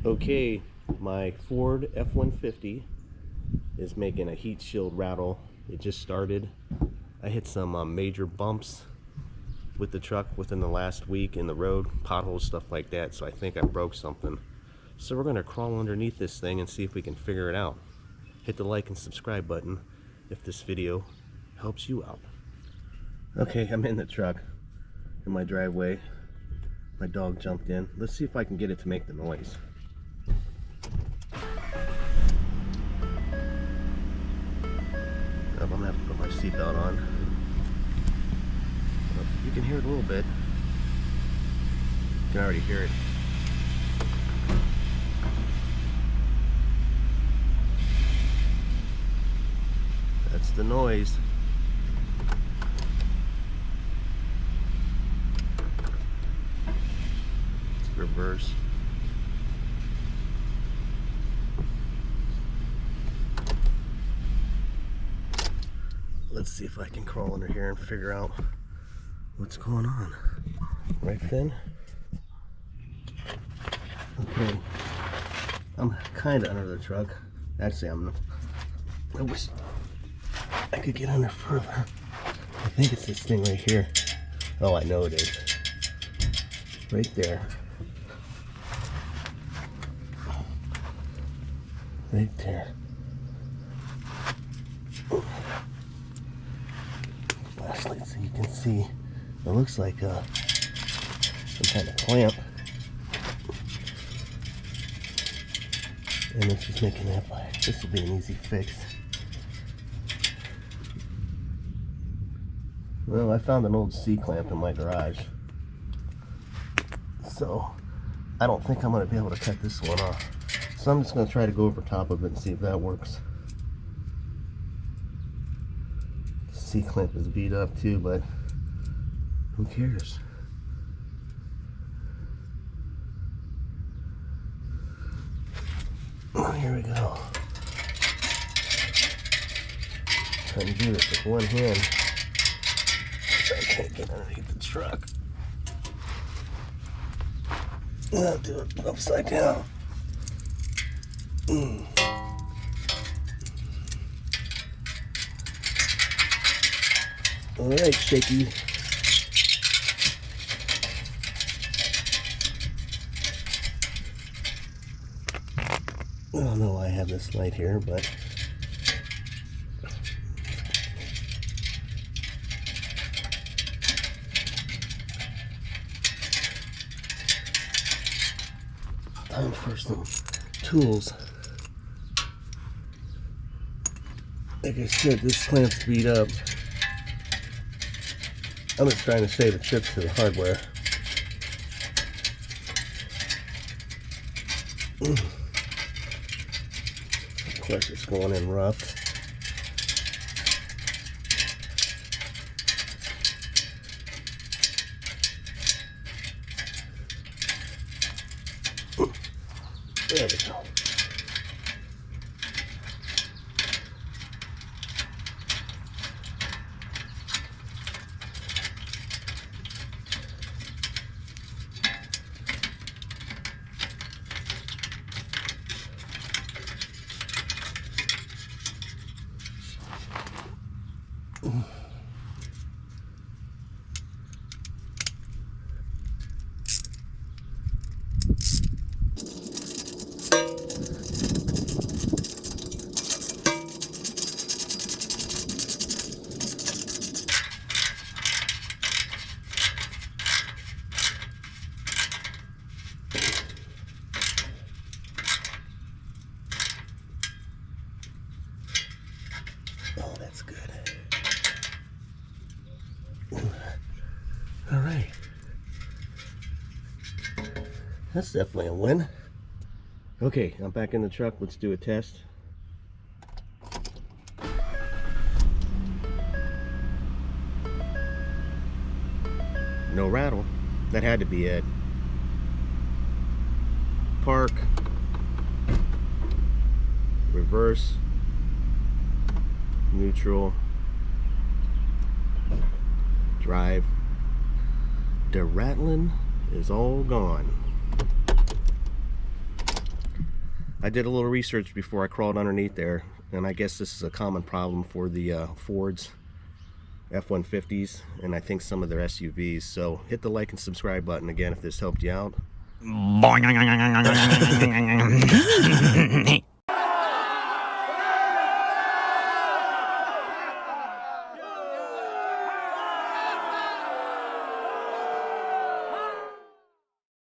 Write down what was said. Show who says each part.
Speaker 1: Okay, my Ford F-150 is making a heat shield rattle. It just started. I hit some major bumps with the truck within the last week in the road, potholes, stuff like that, so I think I broke something. So we're gonna crawl underneath this thing and see if we can figure it out. Hit the like and subscribe button if this video helps you out. Okay, I'm in the truck in my driveway. My dog jumped in. Let's see if I can get it to make the noise. I'm gonna have to put my seatbelt on. You can hear it a little bit. You can already hear it. That's the noise. Let's reverse. Let's see if I can crawl under here and figure out what's going on. Right, Finn? Okay. I'm kind of under the truck. Actually, I wish I could get under further. I think it's this thing right here. Oh, I know it is. Right there. Right there. Flashlight so you can see. It looks like some kind of clamp. And it's just making that by. This will be an easy fix. Well, I found an old C-clamp in my garage. So, I don't think I'm going to be able to cut this one off. So I'm just going to try to go over top of it and see if that works. The C-clamp is beat up too, but who cares? Oh, here we go. Trying to do this with one hand. I can't get underneath the truck. I'll do it upside down. All right, shaky. I don't know why I have this light here, but time for some tools. Like I said, this clamp's beat up. I'm just trying to save the trips to the hardware. Of course, it's going in rough. There we go. Oh, that's good. All right. That's definitely a win. Okay, I'm back in the truck. Let's do a test. No rattle. That had to be it. Park. Reverse. Neutral. Drive. The rattling is all gone. I did a little research before I crawled underneath there, and I guess this is a common problem for the Fords, F150s, and I think some of their SUVs. So hit the like and subscribe button again if this helped you out.